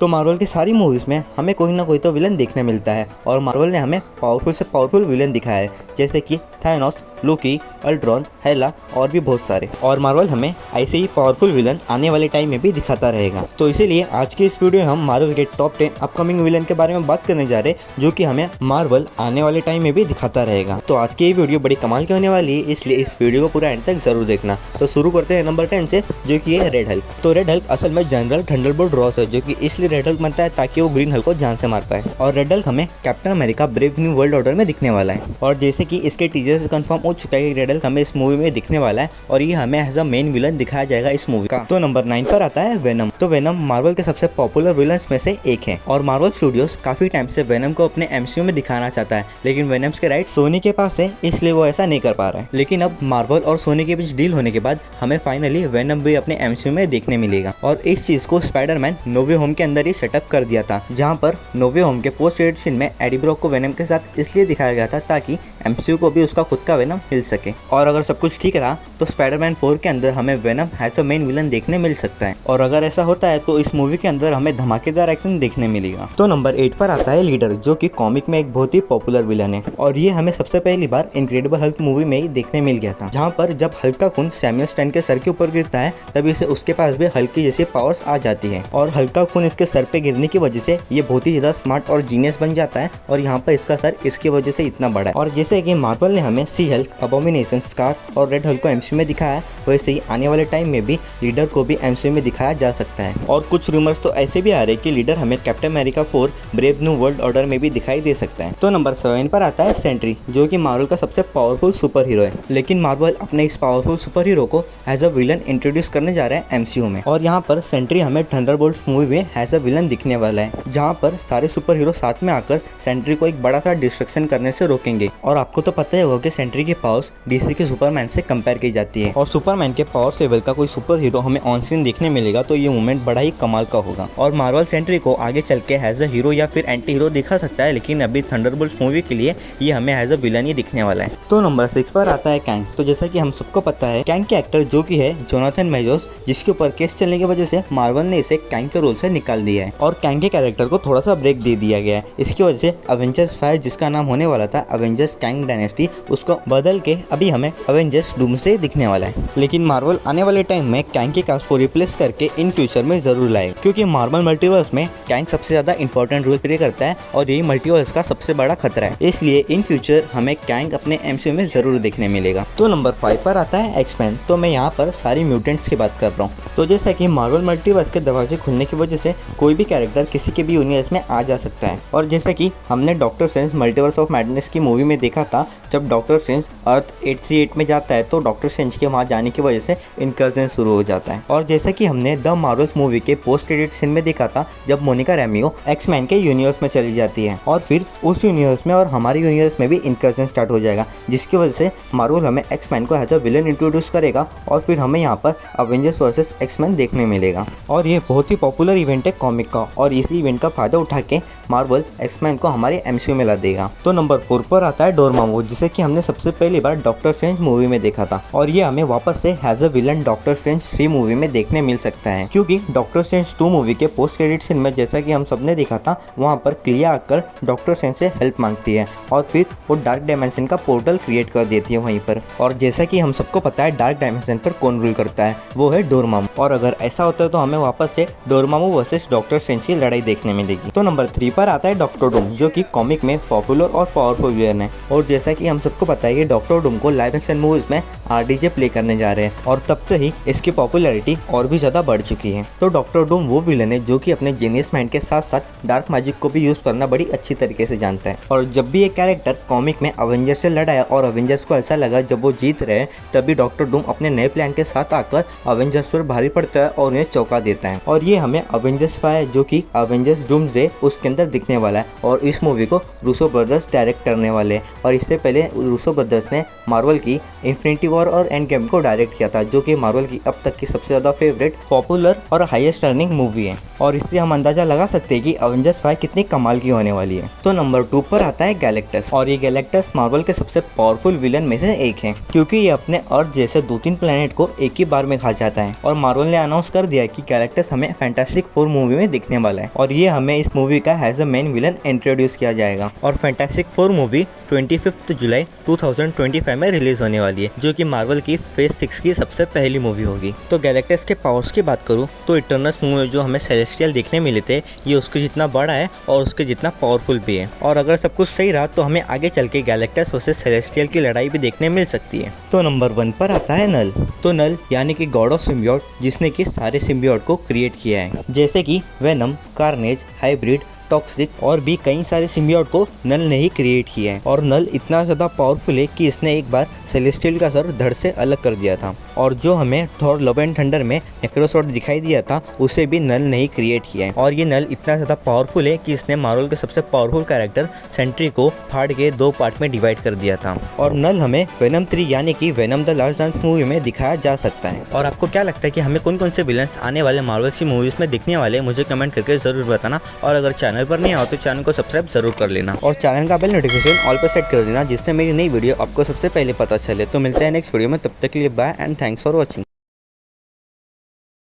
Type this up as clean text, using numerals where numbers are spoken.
तो मार्वल की सारी मूवीज में हमें कोई ना कोई तो विलन देखने मिलता है और मार्वल ने हमें पावरफुल से पावरफुल विलन दिखाया है, जैसे कि थानोस, लोकी, अल्ट्रॉन, हेला और भी बहुत सारे। और मार्वल हमें ऐसे ही पावरफुल विलन आने वाले टाइम में भी दिखाता रहेगा। तो इसीलिए आज की इस वीडियो में हम मार्वल के टॉप 10 अपकमिंग विलन के बारे में बात करने जा रहे हैं, जो कि हमें मार्वल आने वाले टाइम में भी दिखाता रहेगा। तो आज की ये वीडियो बड़ी कमाल की होने वाली है, इसलिए इस वीडियो को पूरा एंड तक जरूर देखना। तो शुरू करते हैं नंबर 10 से, जो कि है रेड हल्क। तो रेड हल्क असल में जनरल थंडरबोल्ट रॉस है, जो कि इसलिए रेड हल्क बनता है ताकि वो ग्रीन हल्क को जान से मार पाए। और रेड हल्क हमें captain America brave new world order में दिखने वाला है। और जैसे कि इसके टीजर से कंफर्म हो चुका है कि रेड हल्क हमें इस मूवी में दिखने वाला है और ये हमें एज अ मेन विलन दिखाया जाएगा इस मूवी का। तो नंबर 9 पर आता है वेनम। तो वेनम मार्वल के सबसे पॉपुलर विलन्स में से एक है और मार्वल स्टूडियोज काफी टाइम से वेनम को अपने एमसीयू में दिखाना चाहता है, लेकिन वेनम्स के राइट सोनी के पास है, इसलिए वो ऐसा नहीं कर पा रहा है। लेकिन अब मार्वल और सोनी के बीच डील होने के बाद हमें फाइनली वेनम भी अपने एमसीयू में देखने मिलेगा। और इस चीज को स्पाइडरमैन नो वे होम के अंदर ही सेटअप कर दिया था, जहां पर नो वे होम के पोस्ट क्रेडिट सीन में एडी ब्रॉक को वेनम के साथ इसलिए दिखाया गया था ताकि एमसीयू को भी उसका खुद का वेनम मिल सके। और अगर सब कुछ ठीक रहा तो स्पाइडरमैन 4 के अंदर हमें Venom as a main villain देखने मिल सकता है। और अगर ऐसा होता है तो इस मूवी के अंदर हमें धमाकेदार एक्शन देखने मिलेगा। तो नंबर 8 पर आता है लीडर, जो कि कॉमिक में एक बहुत ही पॉपुलर विलन है और ये हमें सबसे पहली बार इनक्रेडिबल हल्क मूवी में ही देखने मिल गया था, जहाँ पर जब हल्क का खून सैमुअल स्टैन के सर के ऊपर गिरता है तभी से उसके पास भी हल्क की जैसी पावर्स आ जाती है। और हल्क का खून इसके सर पे गिरने की वजह से ये बहुत ही ज्यादा स्मार्ट और जीनियस बन जाता है और यहाँ पर इसका सर इसकी वजह से इतना बड़ा है। और जैसे कि मार्वल ने हमें सी हल्क, अबोमिनेशन, स्कार और रेड हल्क को एमसीयू में दिखाया है, वैसे ही आने वाले टाइम में भी लीडर को भी एमसीयू में दिखाया जा सकता है। और कुछ रूमर्स तो ऐसे भी आ रहे हैं कि लीडर हमें captain America 4 brave new world order में भी दिखाई दे सकता है। तो नंबर 7 पर आता है सेंट्री, जो कि मार्वल का सबसे पावरफुल सुपर हीरो है। लेकिन मार्वल अपने इस पावरफुल सुपर हीरो को एज अ विलन इंट्रोड्यूस करने जा रहा है एमसीयू में। और यहाँ पर सेंट्री हमें थंडरबोल्ट्स मूवी में एज अ विलन दिखने वाला है, जहाँ पर सारे सुपर हीरो साथ में आकर सेंट्री को एक बड़ा सा डिस्ट्रक्शन करने से रोकेंगे। और आपको तो पता ही होगा कि सेंट्री की पावर्स डीसी के सुपरमैन से कंपेयर की जाती है और सुपरमैन के पावर लेवल का कोई सुपर हीरो हमें ऑन स्क्रीन देखने मिलेगा तो ये मूवमेंट बड़ा ही कमाल का होगा। और मार्वल सेंट्री को आगे चल के एज अ हीरो या फिर एंटी हीरो दिखा सकता है, लेकिन अभी थंडरबोल्ट्स मूवी के लिए ये हमें एज अ विलन ही दिखने वाला है। तो नंबर 6 पर आता है कैंग। तो जैसा कि हम सबको पता है, कैंग के एक्टर जो कि है जोनाथन मेजोस, जिसके ऊपर केस चलने की वजह से मार्वल ने इसे कैंग के रोल से निकाल दिया है और कैंग के कैरेक्टर को थोड़ा सा ब्रेक दे दिया गया है। इसकी वजह से अवेंजर्स 5, जिसका नाम होने वाला था अवेंजर्स कैंग डायनेस्टी, उसको बदल के अभी हमें अवेंजर्स डूम्सडे दिखने वाला है। लेकिन मार्वल आने वाले टाइम में कैंग के कास्ट को रिप्लेस करके इन फ्यूचर में जरूर लाए, क्योंकि मार्वल मल्टीवर्स में कैंग सबसे ज्यादा इंपॉर्टेंट रोल प्ले करता है और यही मल्टीवर्स का सबसे बड़ा खतरा है। इसलिए इन फ्यूचर हमें कैंग अपने एमसीयू में जरूर देखने मिलेगा। तो नंबर 5 पर आता है एक्समैन। तो मैं यहाँ पर सारी म्यूटेंट्स की बात कर रहा हूँ। तो जैसा कि मार्वल मल्टीवर्स के दरवाजे खुलने की वजह से कोई भी कैरेक्टर किसी के भी यूनिवर्स में आ जा सकता है। और जैसा कि हमने doctor strange multiverse of madness की मूवी में देखा था, जब डॉक्टर स्ट्रेंज अर्थ 838 में जाता है तो डॉक्टर स्ट्रेंज के वहाँ जाने की वजह से इनकर्जन शुरू हो जाता है। और जैसा कि हमने द मार्वल्स मूवी के पोस्ट क्रेडिट सीन में देखा था, जब मोनिका रैमियो एक्समैन के यूनिवर्स में चली जाती है और फिर उस यूनिवर्स में और हमारे यूनिवर्स में भी इनकर्जन स्टार्ट हो जाएगा, जिसकी वजह से मार्वल हमें एक्समैन को एज अ विलन इंट्रोड्यूस करेगा और फिर हमें यहाँ पर अवेंजर्स वर्सेस एक्समैन देखने मिलेगा। और ये बहुत ही पॉपुलर इवेंट है कॉमिक का और इसी इवेंट का फायदा उठा के मार्वल एक्समैन को हमारे एमसीयू में ला देगा। तो नंबर 4 पर आता है डोरमामू, जिसे कि हमने सबसे पहली बार डॉक्टर स्ट्रेंज मूवी में देखा था और ये हमें वापस से as a villain Doctor Strange 3 movie में देखने मिल सकता है, क्योंकि डॉक्टर स्ट्रेंज 2 मूवी के पोस्ट क्रेडिट सीन में जैसा कि हम सबने देखा था, वहाँ पर क्लिया आकर डॉक्टर स्ट्रेंज से हेल्प मांगती है और फिर वो डार्क डायमेंशन का पोर्टल क्रिएट कर देती है वहीं पर। और जैसा कि हम सबको पता है डार्क डायमेंशन पर कौन रूल करता है, वो है डोरमामू। और अगर ऐसा होता है तो हमें वापस से डोरमामू वर्सेस डॉक्टर स्ट्रेंज की लड़ाई देखने मिलेगी। तो नंबर 3 पर आता है डॉक्टर डूम, जो कि कॉमिक में पॉपुलर और पावरफुल विलन है। और जैसा कि हम सबको पता है कि डॉक्टर डूम को लाइव एक्शन मूवीज में आरडीजे प्ले करने जा रहे हैं और तब से ही इसकी पॉपुलैरिटी और भी ज्यादा बढ़ चुकी है। तो डॉक्टर डूम वो विलन है जो कि अपने जीनियस माइंड के साथ साथ डार्क मैजिक को भी यूज करना बड़ी अच्छी तरीके से जानता है। और जब भी एक कैरेक्टर कॉमिक में अवेंजर्स से लड़ा और अवेंजर्स को ऐसा लगा जब वो जीत रहे हैं, तभी डॉक्टर डूम अपने नए प्लान के साथ आकर अवेंजर्स पर भारी पड़ता है और उन्हें चौंका देता है। और ये हमें अवेंजर्स 5, जो कि अवेंजर्स डूम्सडे, उसके अंदर दिखने वाला है और इस मूवी को रूसो ब्रदर्स डायरेक्ट करने वाले हैं। और इससे पहले रूसो ब्रदर्स ने मार्वल की इन्फिनिटी वॉर और एंड गेम को डायरेक्ट किया था, जो कि मार्वल की अब तक की सबसे ज़्यादा फेवरेट, पॉपुलर और हाईएस्ट अर्निंग मूवी है। और इससे हम अंदाजा लगा सकते हैं कि अवेंजर्स 5 कितनी कमाल की होने वाली है। तो नंबर 2 पर आता है गैलेक्टस, और ये गैलेक्टस मार्वल के सबसे पावरफुल विलन में से एक है, क्योंकि ये अपने अर्थ जैसे 2-3 प्लेनेट को एक ही बार में खा जाता है। और मार्वल ने अनाउंस कर दिया कि गैलेक्टस हमें फैंटास्टिक 4 मूवी में दिखने वाला है, और ये हमें इस मूवी का as a main villain introduce किया जाएगा। और फैंटास्टिक 4 मूवी 25 जुलाई 2025 में रिलीज होने वाली है, जो कि मार्वल की फेज 6 की सबसे पहली मूवी होगी। तो गैलेक्टस के पावर्स की बात करूँ तो इटर्नल्स मूवी में जो हमें सेलेस्टियल देखने मिले थे, ये उसके जितना बड़ा है और उसके जितना पावरफुल भी है। और अगर सब कुछ सही रहा तो हमें आगे चल के गैलेक्टस वर्सेस सेलेस्टियल की लड़ाई भी देखने मिल सकती है। तो नंबर 1 पर आता है नल। तो नल यानी कि गॉड ऑफ सिम्बियोट, जिसने कि सारे सिम्बियोट को क्रिएट किया है, जैसे कि वेनम, कार्नेज, हाइब्रिड, टॉक्सिक और भी कई सारे सिम्बियोट को नल ने ही क्रिएट किया है। और नल इतना ज़्यादा पावरफुल है कि इसने एक बार सेलेस्टियल का सर धड़ से अलग कर दिया था। और जो हमें थॉर लव एंड थंडर में नेक्रोसॉर्ड दिखाई दिया था, उसे भी नल ने ही क्रिएट किया है। और ये नल इतना ज़्यादा पावरफुल है कि इसने मार्वल के सबसे पावरफुल कैरेक्टर सेंट्री को फाड़ के 2 पार्ट में डिवाइड कर दिया था। और नल हमें वेनम 3 यानी कि venom the last dance movie में दिखाया जा सकता है। और आपको क्या लगता है कि हमें कौन कौन से विलन्स आने वाले मार्वल की मूवीज में दिखने वाले, मुझे कमेंट करके जरूर बताना। और अगर चैनल पर नहीं आओ तो चैनल को सब्सक्राइब जरूर कर लेना, और चैनल का बेल नोटिफिकेशन ऑल पर सेट कर देना, जिससे मेरी नई वीडियो आपको सबसे पहले पता चले। तो मिलते हैं नेक्स्ट वीडियो में, तब तक के लिए bye and thanks for watching.